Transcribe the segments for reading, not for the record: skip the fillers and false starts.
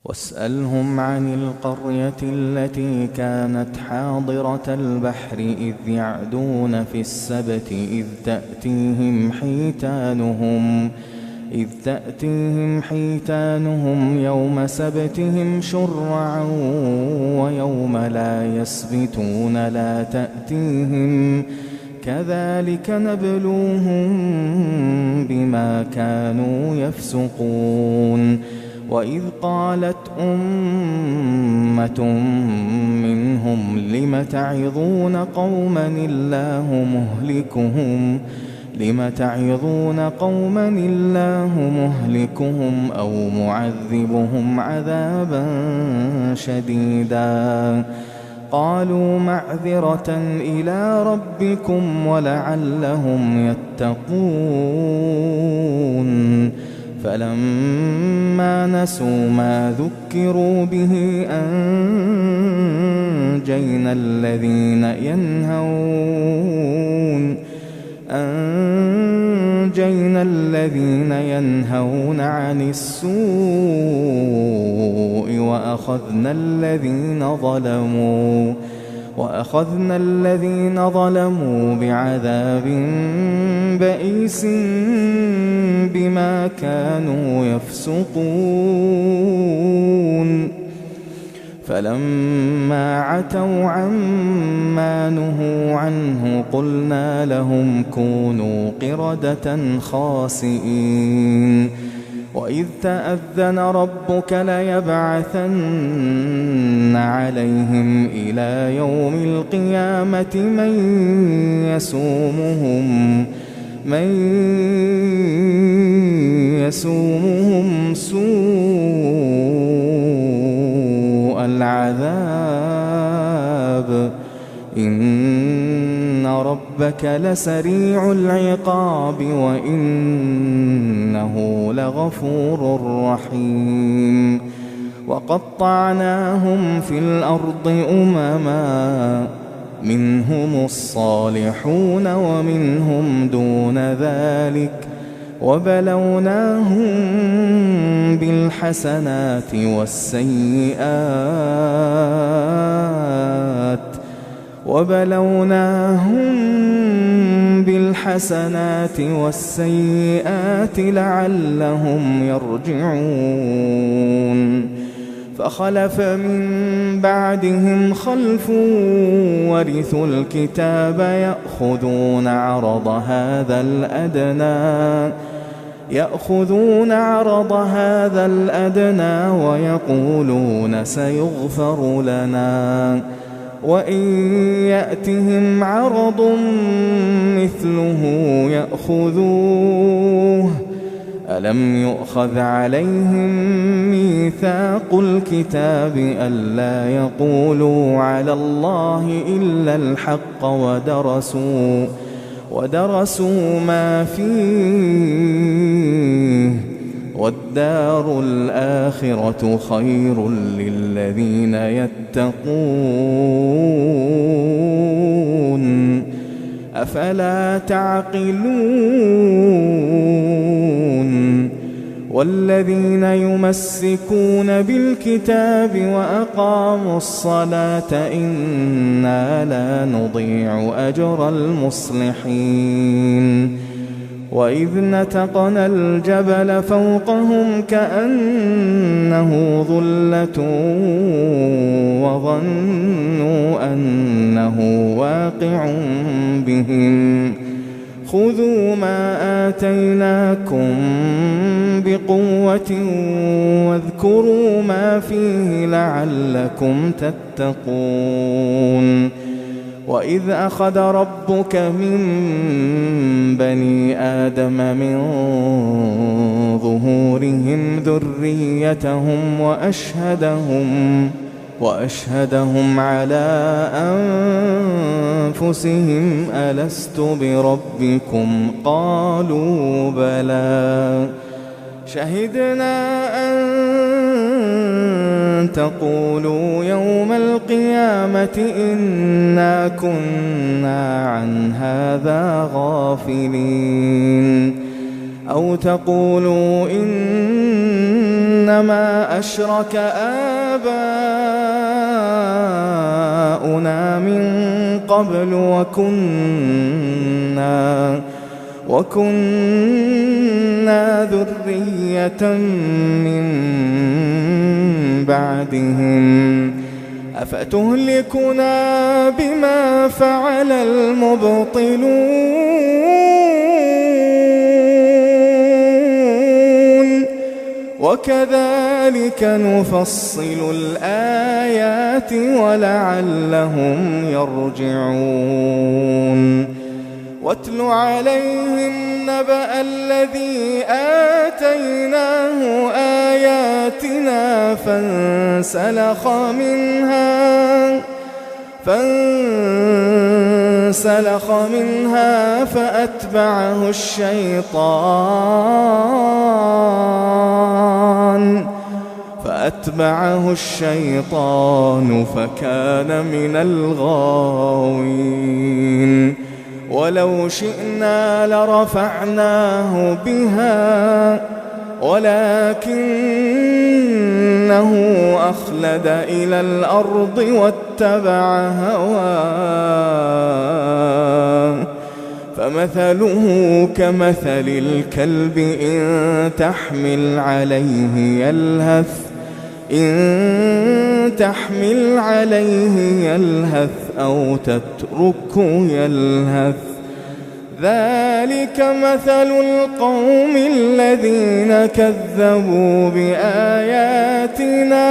واسألهم عن القرية التي كانت حاضرة البحر إذ يعدون في السبت إذ تأتيهم حيتانهم يوم سبتهم شرعا ويوم لا يسبتون لا تأتيهم كذلك نبلوهم بما كانوا يفسقون. وإذ قالت أمة منهم لم تعظون قوما الله مهلكهم أو معذبهم عذابا شديدا قالوا معذرة إلى ربكم ولعلهم يتقون. فلما نسوا ما ذكروا به أنجينا الذين ينهون عن السوء وأخذنا الذين ظلموا بعذاب بئيس بما كانوا يفسقون. فلما عتوا عما نهوا عنه قلنا لهم كونوا قردة خاسئين. وإذ تأذن ربك ليبعثن عليهم إلى يوم القيامة من يسومهم سوء العذاب إن ربك لسريع العقاب وإنه لغفور رحيم. وقطعناهم في الأرض أمما منهم الصالحون ومنهم دون ذلك وبلوناهم بالحسنات والسيئات لعلهم يرجعون. فخلف من بعدهم خلف ورثوا الكتاب يأخذون عرض هذا الأدنى ويقولون سيغفر لنا وإن يأتهم عرض مثله يأخذوه. ألم يؤخذ عليهم ميثاق الكتاب ألا يقولوا على الله إلا الحق ودرسوا ما فيه والدار الآخرة خير للذين يتقون أفلا تعقلون. والذين يمسكون بالكتاب وأقاموا الصلاة إنا لا نضيع أجر المصلحين. وإذ نتقنا الجبل فوقهم كأنه ظلة وظنوا أنه واقع بهم خذوا ما آتيناكم بقوة واذكروا ما فيه لعلكم تتقون. وإذ أخذ ربك من بني آدم من ظهورهم ذريتهم وأشهدهم على أنفسهم ألست بربكم قالوا بلى شهدنا أن تقولوا يوم القيامة إنا كنا عن هذا غافلين أو تقولوا إن إنما أشرك آباؤنا من قبل وكنا ذرية من بعدهم أفتهلكنا بما فعل المبطلون وكذلك نفصل الآيات ولعلهم يرجعون واتل عليهم نبأ الذي آتيناه آياتنا فانسلخ منها فأتبعه الشيطان فكان من الغاوين ولو شئنا لرفعناه بها ولكنه أخلد إلى الأرض واتبع هواه فمثله كمثل الكلب إن تحمل عليه يلهث أو تتركه يلهث ذلك مثل القوم الذين كذبوا بآياتنا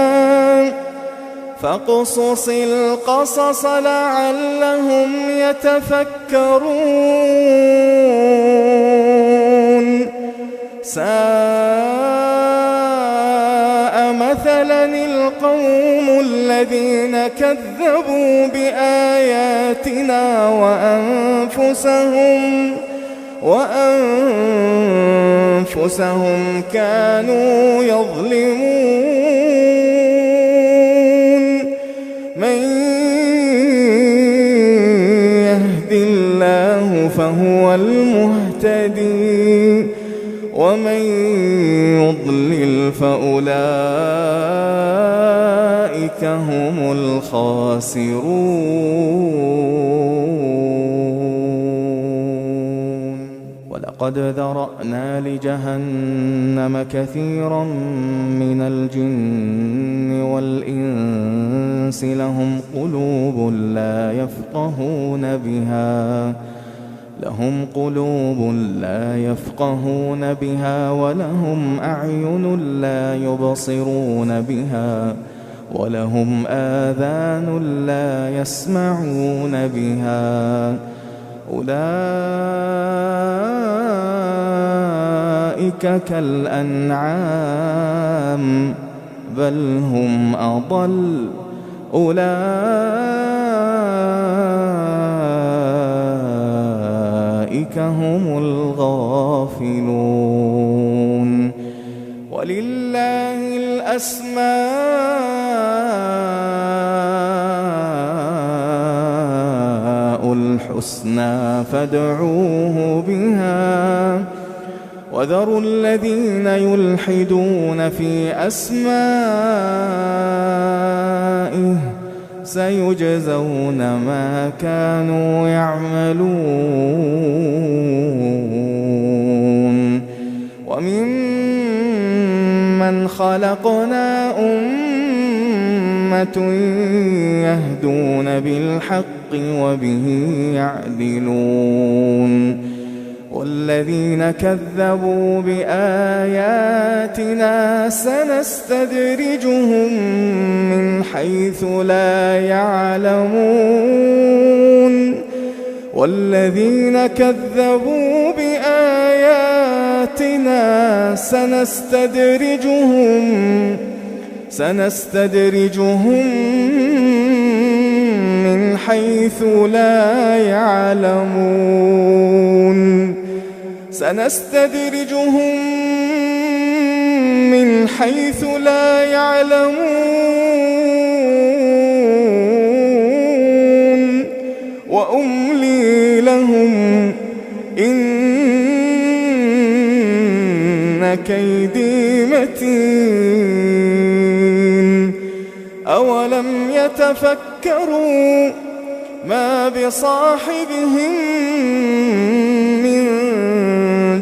فاقصص القصص لعلهم يتفكرون ساء مثلا القوم الذين كذبوا بآياتنا وأنفسهم كانوا يظلمون من يهد الله فهو المهتدي ومن يضلل فأولئك هم الخاسرون ولقد ذرأنا لجهنم كثيرا من الجن والإنس لهم قلوب لا يفقهون بها ولهم أعين لا يبصرون بها ولهم آذان لا يسمعون بها أولئك كالأنعام بل هم أضل أولئك هم الغافلون ولله الأسماء الحسنى فادعوه بها وذروا الذين يلحدون في أسمائه سيجزون ما كانوا يعملون وممن خلقنا أمة يهدون بالحق وبه يعدلون والذين كذبوا بآياتنا سنستدرجهم من حيث لا يعلمون والذين كذبوا بآياتنا سنستدرجهم من حيث لا يعلمون وأملي لهم إن كيدي متين أولم يتفكروا ما بصاحبهم من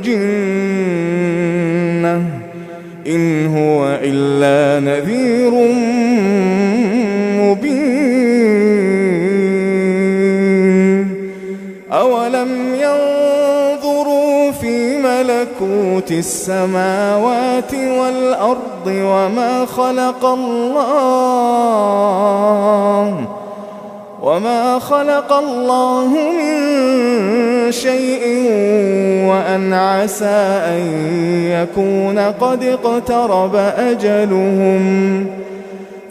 جنة إن هو إلا نذير مبين أولم ينظروا في ملكوت السماوات والأرض وما خلق الله من شيء وأن عسى أن يكون قد اقترب أجلهم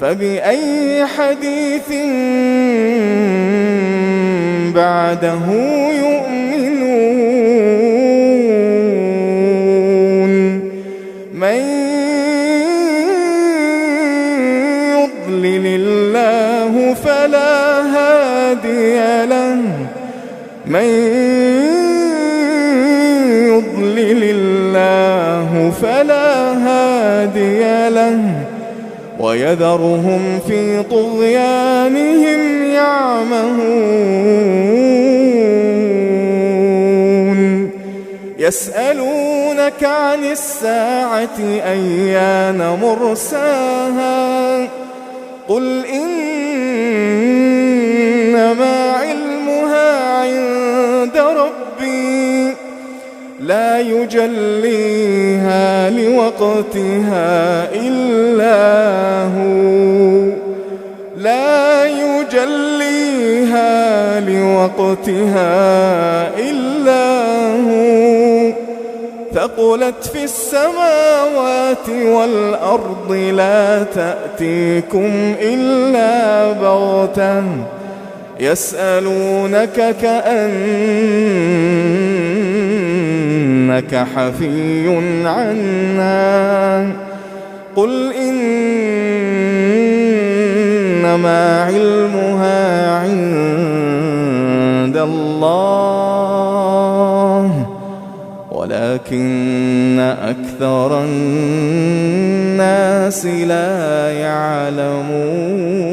فبأي حديث بعده يؤمنون من يضلل الله فلا هادي له من يضلل الله فلا هادي له ويذرهم في طغيانهم يعمهون يسألونك عن الساعة أيان مرساها قل إنما علمها عند ربي لا يجليها لوقتها إلا هو ثقلت في السماوات والأرض لا تأتيكم إلا بغتة يسألونك كأنك حفي عنها قل إنما علمها عند الله ولكن أكثر الناس لا يعلمون